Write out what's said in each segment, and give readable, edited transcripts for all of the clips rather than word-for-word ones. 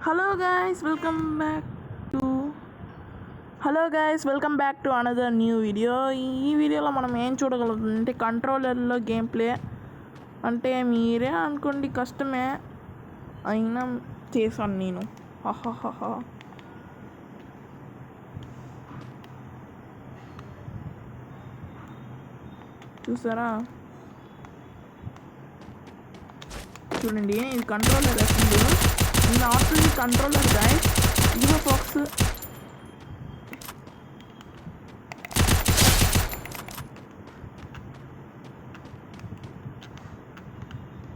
Hello guys welcome back to another new video. ఈ వీడియోలో మనం ఏం చూడగలుగుతుంది అంటే కంట్రోలర్లో గేమ్ ప్లే. అంటే మీరే అనుకోండి కష్టమే, అయినా చేశాను నేను. హహహహ. చూసారా, చూడండి ఇది కంట్రోలర్ అసలు నాట్ కంట్రోలర్ గైస్, ఇదిగో బాక్స్.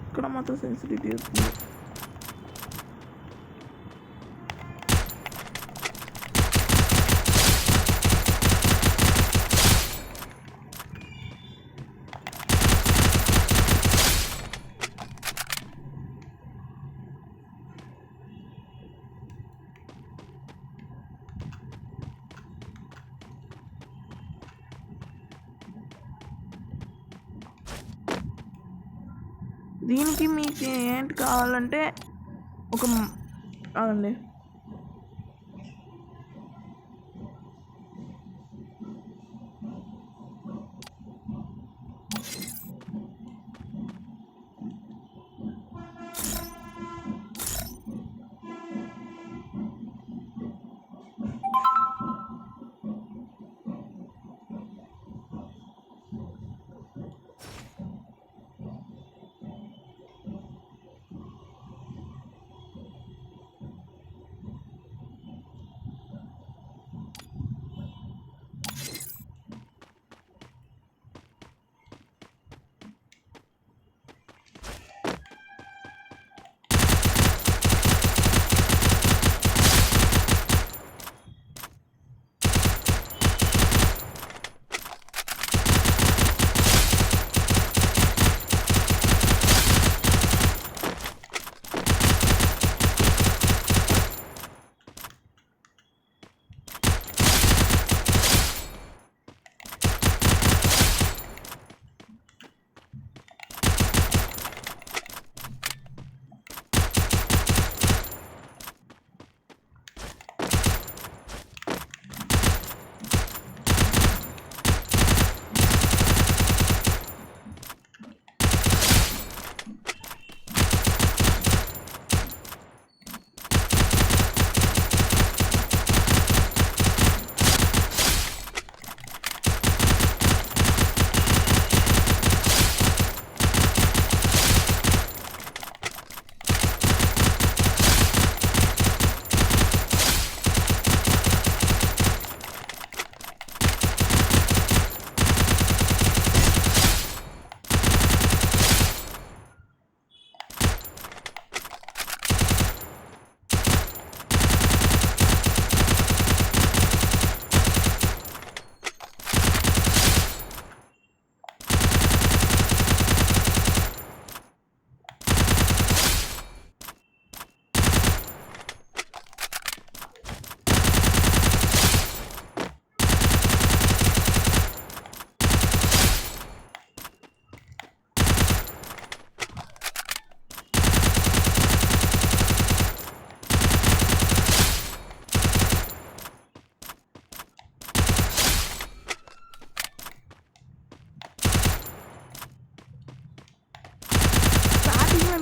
ఇక్కడ మాత్రం సెన్సిటివిటీ వస్తుంది. దీనికి మీకు ఏంటి కావాలంటే ఒక అదండి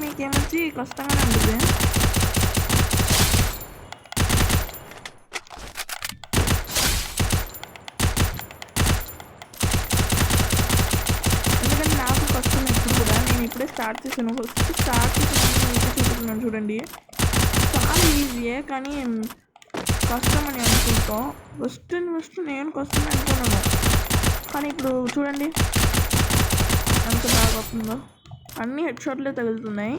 మీకేమొచ్చి కష్టంగానే ఉంటుంది. ఎందుకంటే నాకు కష్టం ఎప్పుడు కూడా. నేను ఇప్పుడే స్టార్ట్ చేశాను. చూపుతున్నాను చూడండి. చాలా ఈజీయే కానీ కష్టం అని అనుకుంటాం. ఫస్ట్ నేను కష్టం అనుకున్నాను, కానీ ఇప్పుడు చూడండి ఎంత బాగా అవుతుందో. అన్ని హెడ్ షాట్లే తగులుతున్నాయి,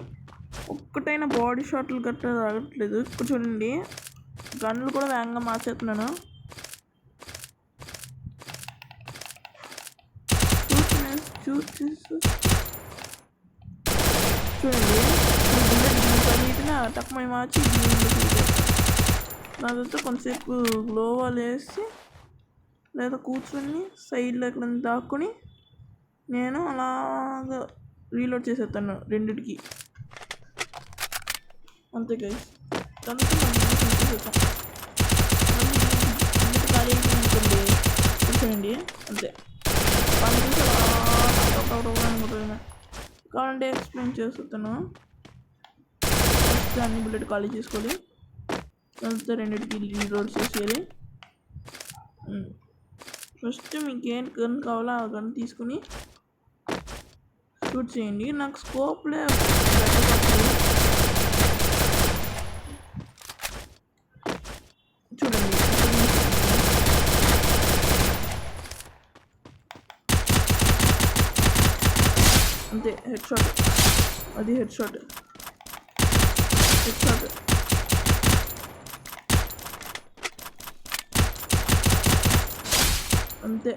ఒక్కటైనా బాడీ షాట్లు గట్రా తాగట్లేదు. ఇప్పుడు చూడండి గన్లు కూడా వేగంగా మార్చేస్తున్నాను. చూడండి తక్కువ మార్చి దాంతో కొంతసేపు గ్లోవాల్ వేసి లేదా కూర్చొని సైడ్లో ఎక్కడ దాక్కుని నేను అలాగా రీలోడ్ చేసేస్తాను రెండిటికి. అంతే గైస్. అందుకే మనం చూసేసాం. మళ్ళీ బుల్లెట్ ఖాళీ అయిపోయింది అనుకోండి చూసేయండి అంతే. వాళ్ళు చూసి అనుకుంటున్నా కావాలంటే ఎక్స్ప్లెయిన్ చేస్తాను. ఫస్ట్ అన్ని బుల్లెట్ ఖాళీ చేసుకోవాలి. తర్వాత రెండింటికి రీలోడ్ చేసేయాలి. ఫస్ట్ మీకు ఏం గన్ కావాలో ఆ గన్ తీసుకుని షూట్ చేయండి. నాకు స్కోప్లే చూడండి అంతే. హెడ్ షాట్, అది హెడ్ షాట్, హెడ్ షాట్. అంతే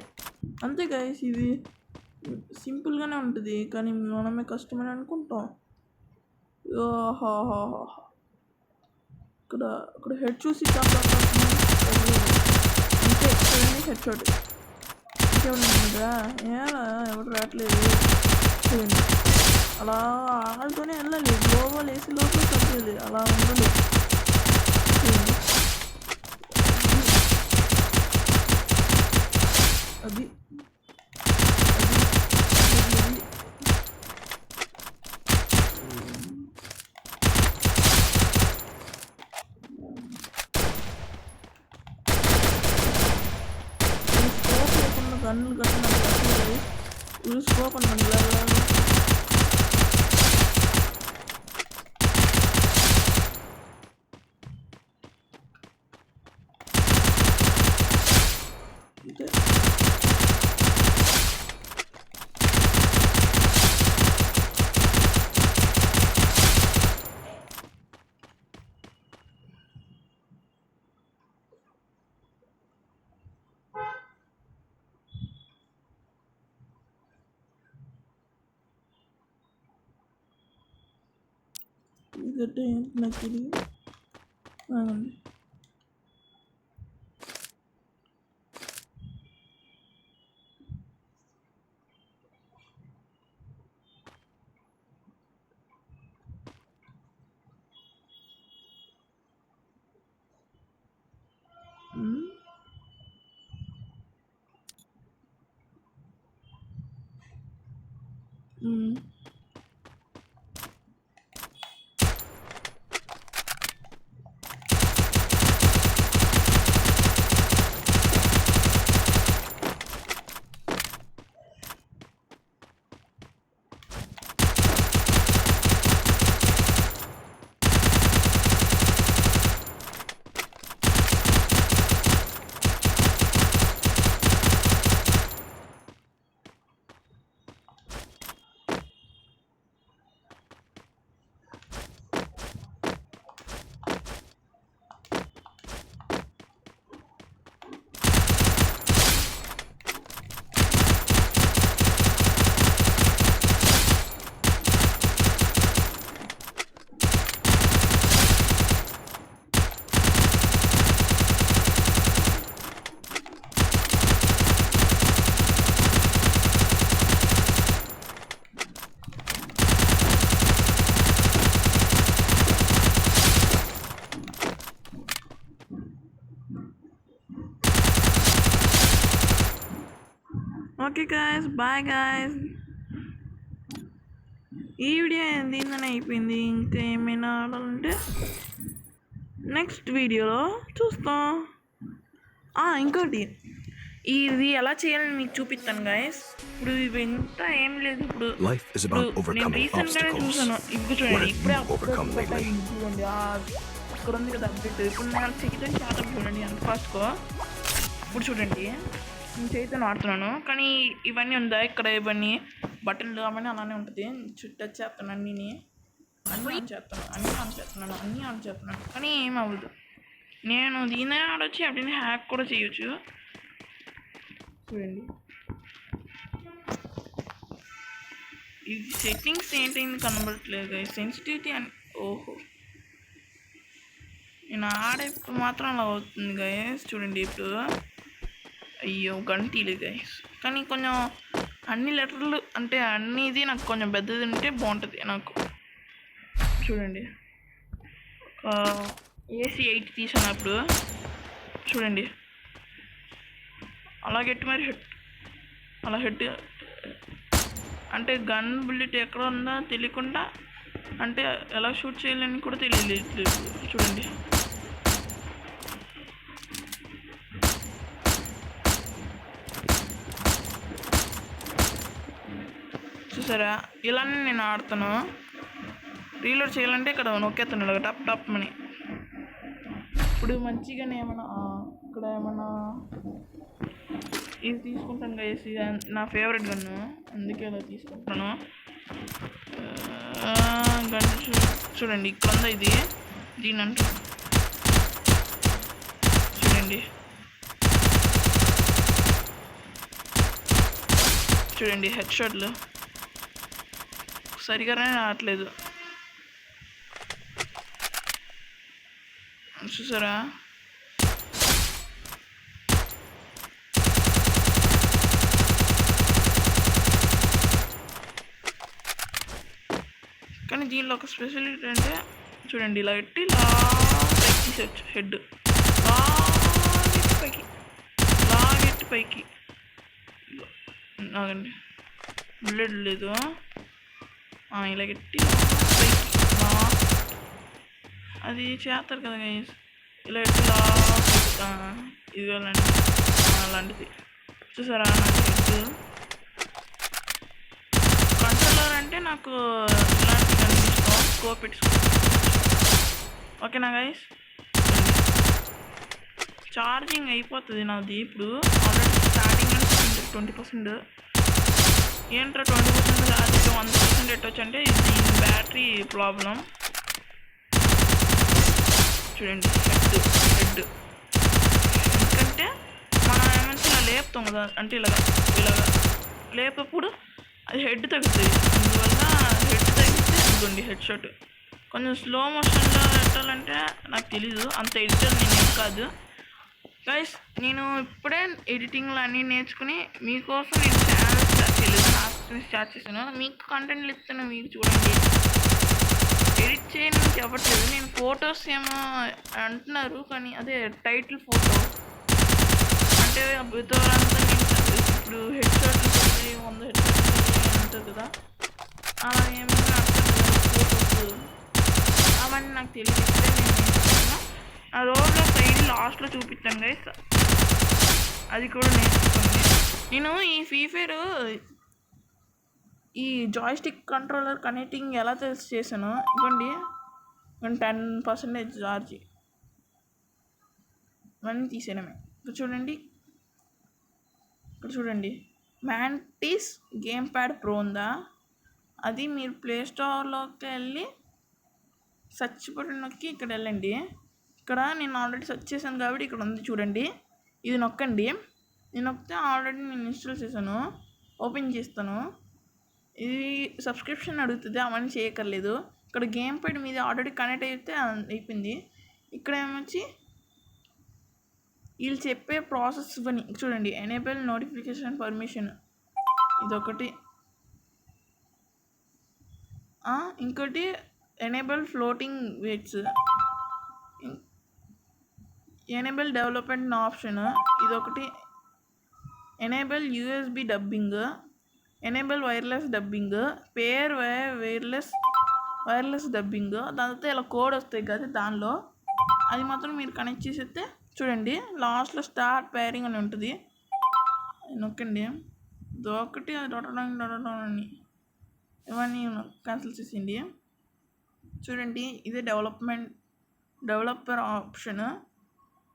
అంతే గైస్, ఇది సింపుల్గానే ఉంటుంది కానీ మనమే కష్టమని అనుకుంటాం. ఇక్కడ ఇక్కడ హెడ్ చూసి అంతే చూడండి హెడ్ షాట్. ఇంకేమన్నా ఏలా ఎవరు రావట్లేదు చూడండి. అలా ఆడుతూనే వెళ్ళాలి, లోపల వేసి లోపల తగ్గలేదు, అలా ఉండలేదు చూడండి. అది స్కోప్ లేకుండా గన్నులు కట్టి నాకు నచ్చలేదు. ఇది స్కోప్ అన్నాను అంతే. ఇదంటే ఏంటి నాకు తెలియదు. ఆగండి. Okay guys, bye guys. ఈ వీడియో దీనిలోనే అయిపోయింది. ఇంకా ఏమైనా ఆడాలంటే నెక్స్ట్ వీడియోలో చూస్తాం. ఇంకోటి ఇది ఎలా చేయాలని మీకు చూపిస్తాను గాయస్. ఇప్పుడు ఇవి ఎంత ఏం లేదు. ఇప్పుడు నేను రీసెంట్గానే చూసాను. ఇప్పుడు చూడండి, ఇప్పుడే చూడండి ఇక్కడ ఉంది కదా అప్డేట్. ఇప్పుడు నేను చేయడం చేద్దాం చూడండి అంత ఫాస్ట్గా. ఇప్పుడు చూడండి నేను చేతితో ఆడుతున్నాను కానీ ఇవన్నీ ఉందా ఇక్కడ, ఇవన్నీ బటన్లు అవన్నీ అలానే ఉంటుంది. టచ్ చేస్తాను అన్నీ ఆన్ చేస్తున్నాను కానీ ఏం అవ్వదు. నేను దీన్నే ఆడొచ్చి అప్పుడు హ్యాక్ కూడా చేయొచ్చు చూడండి. ఇది సెట్టింగ్స్ ఏంటైంది కనబడట్లేదు. సెన్సిటివిటీ అని ఓహో నేను ఆడేప్పుడు మాత్రం అలా అవుతుంది గైస్. చూడండి ఇప్పుడు అయ్యో గన్ తీయలేదు గైస్. కానీ కొంచెం అన్ని లెటర్లు అంటే అన్నిది నాకు కొంచెం పెద్దది ఉంటే బాగుంటుంది నాకు. చూడండి ఏసీ 8 తీసినప్పుడు చూడండి అలా గట్టి మరి హెడ్ అలా హెడ్ అంటే గన్ బుల్లెట్ ఎక్కడ ఉందో తెలియకుండా అంటే ఎలా షూట్ చేయాలని కూడా తెలియలేదు చూడండి. చూసారా ఇలానే నేను ఆడతాను. రీలోడ్ చేయాలంటే ఇక్కడ నొక్కేస్తాను ఇలాగ టప్ టప్ అని. ఇప్పుడు మంచిగానే ఏమన్నా ఇక్కడ ఏమన్నా ఇది తీసుకుంటాను గైస్, ఇది నా ఫేవరెట్ గన్ను అందుకే ఇలా తీసుకుంటాను. గన్ చూడండి ఇక్కడ ఉందా ఇది, దీని అంటూ చూడండి చూడండి హెడ్ షాట్లు సరిగానే రావట్లేదు చూసారా. కానీ దీనిలో ఒక స్పెషాలిటీ అంటే చూడండి ఇలా పెట్టి పైకి తీసేయచ్చు. హెడ్ లాగెట్టి పైకి ఆగండి బుల్లెట్ లేదు ఇలా పెట్టి పైకి అది చేస్తారు కదా గైస్, ఇలా పెట్టి ఇది అలాంటిది చూసారా. నాకు హెడ్ కంట్రోలర్ అంటే నాకు ఇలాంటి కనిపిస్తాం స్కోప్ పెట్టుకో. ఓకేనా గైస్, ఛార్జింగ్ అయిపోతుంది నాది ఇప్పుడు. Already starting 20%. ఏంట్రా 20% ఛార్జ్ 100% ఎట్టవచ్చు అంటే ఇది బ్యాటరీ ప్రాబ్లం. చూడండి హెడ్ ఎందుకంటే మనం ఏమంటే ఇలా లేపుతాం కదా, అంటే ఇలాగ లేపప్పుడు అది హెడ్ తగ్గుతుంది. అందువల్ల హెడ్ తగ్గితే అనుకోండి హెడ్ షాట్. కొంచెం స్లో మోషన్లో పెట్టాలంటే నాకు తెలీదు, అంత ఎడిటర్ నేనేం కాదు గైస్. నేను ఇప్పుడే ఎడిటింగ్లు అన్నీ నేర్చుకుని మీకోసం నేను ఛానల్ స్టార్ట్ చేయలేదు, నాకు స్టార్ట్ చేశాను. మీకు కంటెంట్లు ఇస్తాను, మీరు చూడండి. ఎడిట్ చేయడానికి అవ్వట్లేదు. నేను ఫొటోస్ ఏమో అంటున్నారు కానీ అదే టైటిల్ ఫోటో అంటే అంతా నేను ఇప్పుడు హెడ్ షాట్ 100 హెడ్ షాట్ ఉంటుంది కదా, అలా ఏమైనా అర్థం ఫోటోస్ అవన్నీ నాకు తెలియదు. నేను నేర్చుకున్నాను. ఆ రోడ్లో సైడ్ లాస్ట్లో చూపిస్తాను గైస్, అది కూడా నేర్చుకోండి. నేను ఈ ఫ్రీ ఫైర్ ఈ జాయ్స్టిక్ కంట్రోలర్ కనెక్టింగ్ ఎలా చేశాను ఇవ్వండి. 10% ఛార్జ్ ఇవన్నీ తీసేయడమే. ఇక్కడ చూడండి మ్యాంటిస్ గేమ్ ప్యాడ్ ప్రో ఉందా, అది మీరు ప్లే స్టోర్లోకి వెళ్ళి సెర్చ్ బటన్ నొక్కి ఇక్కడ వెళ్ళండి. ఇక్కడ నేను ఆల్రెడీ సెర్చ్ చేశాను కాబట్టి ఇక్కడ ఉంది చూడండి, ఇది నొక్కండి. నేను నొక్కితే ఆల్రెడీ నేను ఇన్స్టాల్ చేశాను, ఓపెన్ చేస్తాను. ఇది సబ్స్క్రిప్షన్ అడుగుతుంది, అవన్నీ చేయక్కర్లేదు. ఇక్కడ గేమ్ ప్యాడ్ మీద ఆల్రెడీ కనెక్ట్ అయితే అయిపోయింది. ఇక్కడ ఏమొచ్చి వీళ్ళు చెప్పే ప్రాసెస్ ఇవన్నీ చూడండి. ఎనేబుల్ నోటిఫికేషన్ పర్మిషన్ ఇదొకటి, ఇంకోటి enable floating weights, enable development option ఇదొకటి, enable USB debugging, enable wireless debugging, pair wireless debugging. దాని తర్వాత ఇలా కోడ్ వస్తాయి కదా, దానిలో అది మాత్రం మీరు కనెక్ట్ చేసేస్తే చూడండి లాస్ట్లో స్టార్ట్ పేరింగ్ అని ఉంటుంది, నొక్కండి. ఇదొకటి అది అని ఇవన్నీ క్యాన్సిల్ చేసింది. చూడండి ఇదే డెవలపర్ ఆప్షన్.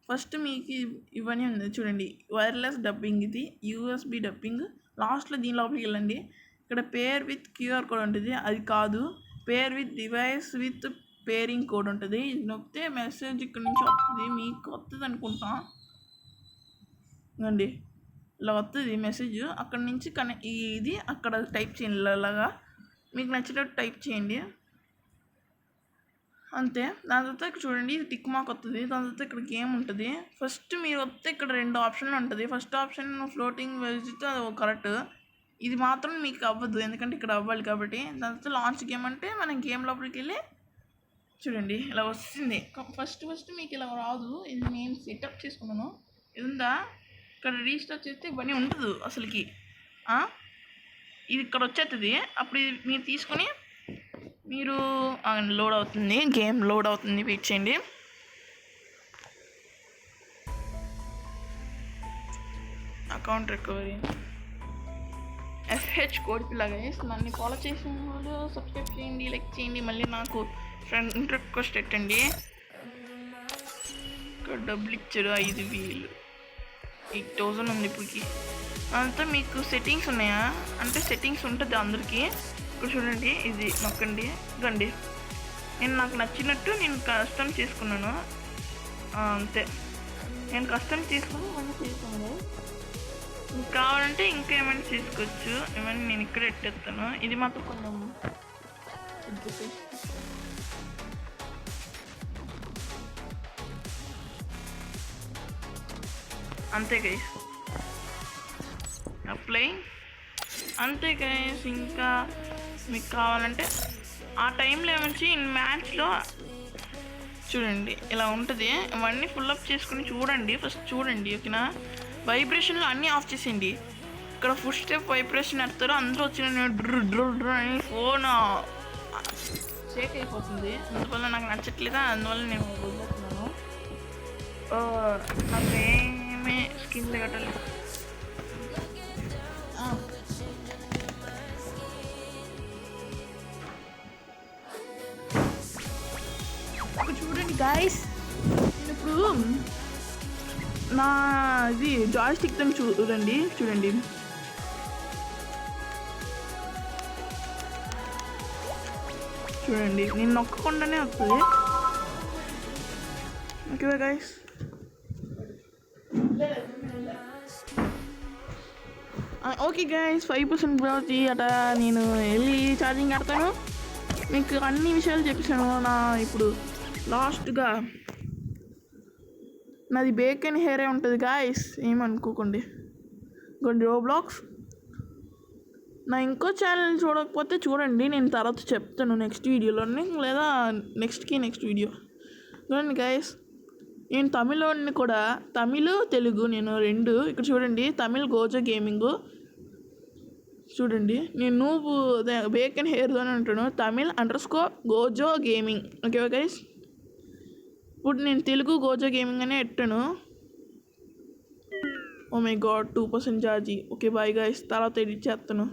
ఫస్ట్ మీకు ఇవన్నీ ఉంది చూడండి, వైర్లెస్ డబ్బింగ్, ఇది యూఎస్బి డబ్బింగ్. లాస్ట్లో దీని లోపలికి వెళ్ళండి, ఇక్కడ పేర్ విత్ క్యూఆర్ కోడ్ ఉంటుంది, అది కాదు. పేర్ with device with pairing code ఉంటుంది, ఇది నొక్కితే మెసేజ్ ఇక్కడ నుంచి వస్తుంది, మీకు వస్తుంది అనుకుంటా. ఇవ్వండి ఇలా వస్తుంది మెసేజ్, అక్కడ నుంచి ఇది అక్కడ టైప్ చేయండి. ఇలాగా మీకు నచ్చినట్టు టైప్ చేయండి అంతే. దాని తర్వాత ఇక్కడ చూడండి ఇది టిక్ మార్క్ వస్తుంది. దాని తర్వాత ఇక్కడ గేమ్ ఉంటుంది. ఫస్ట్ మీరు వస్తే ఇక్కడ 2 ఆప్షన్లు ఉంటుంది. ఫస్ట్ ఆప్షన్ ఫ్లోటింగ్ వెజిట్, అది కరెక్ట్. ఇది మాత్రం మీకు అవ్వదు ఎందుకంటే ఇక్కడ అవ్వాలి కాబట్టి. దాని తర్వాత లాంచ్ గేమ్ అంటే మనం గేమ్ లోపలికి వెళ్ళి చూడండి ఇలా వస్తుంది. ఫస్ట్ మీకు ఇలా రాదు. ఇది నేను సెటప్ చేసుకున్నాను. ఇది ఉందా, ఇక్కడ రీస్టార్ట్ చేస్తే ఇవన్నీ ఉండదు అసలుకి. ఇది ఇక్కడ వచ్చేస్తుంది. అప్పుడు ఇది మీరు తీసుకొని మీరు లోడ్ అవుతుంది, గేమ్ లోడ్ అవుతుంది. వెయిట్ చేయండి. అకౌంట్ రికవరీ FH కోడ్ పిల్ల గైస్. నన్ను ఫాలో చేసిన వాళ్ళు సబ్స్క్రైబ్ చేయండి, లైక్ చేయండి. మళ్ళీ నాకు ఫ్రెండ్ రిక్వెస్ట్ పెట్టండి. ఇక్కడ డబ్బులు ఇచ్చారు 5,000, 8,000 ఉంది ఇప్పటికి. అంతా మీకు సెట్టింగ్స్ ఉన్నాయా అంటే సెట్టింగ్స్ ఉంటుంది అందరికీ. ఇక్కడ చూడండి, ఇది నొక్కండి. రండి, నేను నాకు నచ్చినట్టు నేను కస్టమ్ చేసుకున్నాను అంతే. నేను కస్టమ్ చేసుకుని ఇవన్నీ చేసుకున్నాను. మీకు కావాలంటే ఇంకా ఏమైనా చేసుకోవచ్చు. ఇవన్నీ నేను ఇక్కడ ఎట్టేస్తాను. ఇది మాత్రం కొంచెం అంతే గైస్. అప్లై అంతే గైస్. ఇంకా మీకు కావాలంటే ఆ టైంలో ఏమంచి మ్యాచ్లో చూడండి ఇలా ఉంటుంది. ఇవన్నీ ఫుల్అప్ చేసుకుని చూడండి. ఫస్ట్ చూడండి, ఓకేనా. వైబ్రేషన్లో అన్నీ ఆఫ్ చేసేయండి. ఇక్కడ ఫుల్ స్టెప్ వైబ్రేషన్ ఎడతారు. అందరూ వచ్చిన డ్రూ అని ఫోన్ షేక్ అయిపోతుంది. అందువల్ల నాకు నచ్చట్లేదు. అందువల్ల నేను వదిలేస్తున్నాను. నాకు ఏమీ స్కిన్ కట్టలేదు. చూడండి గాయస్, నేను ఇప్పుడు నా ఇది జాయ్స్టిక్తో చూడండి. నేను నొక్కకుండానే వస్తుంది. Okay guys, okay guys. 5% browse అట. నేను వెళ్ళి ఛార్జింగ్ ఆడతాను. మీకు అన్ని విషయాలు చెప్పేసాను. నా ఇప్పుడు లాస్ట్గా నాది బేకన్ హెయిరే ఉంటుంది గాయస్, ఏమనుకోకండి. కొన్ని రోబ్లాక్స్ నా ఇంకో ఛానల్ చూడకపోతే చూడండి, నేను తర్వాత చెప్తాను నెక్స్ట్ వీడియోలోని, లేదా నెక్స్ట్ వీడియో. చూడండి గాయస్, నేను తమిళని కూడా, తమిళ్ తెలుగు నేను రెండు. ఇక్కడ చూడండి, తమిళ్ గోజో గేమింగ్. చూడండి, నేను నువ్వు బేకన్ హెయిర్తోనే ఉంటాను. Tamil _Gojo gaming. Okay guys, ఇప్పుడు నేను తెలుగు గోజో గేమింగ్ అనే ఎట్టాను. ఓ మై గాడ్, 2% ఛార్జీ. ఓకే బాయ్ గైస్, తర్వాత ఎడిట్ చేస్తాను.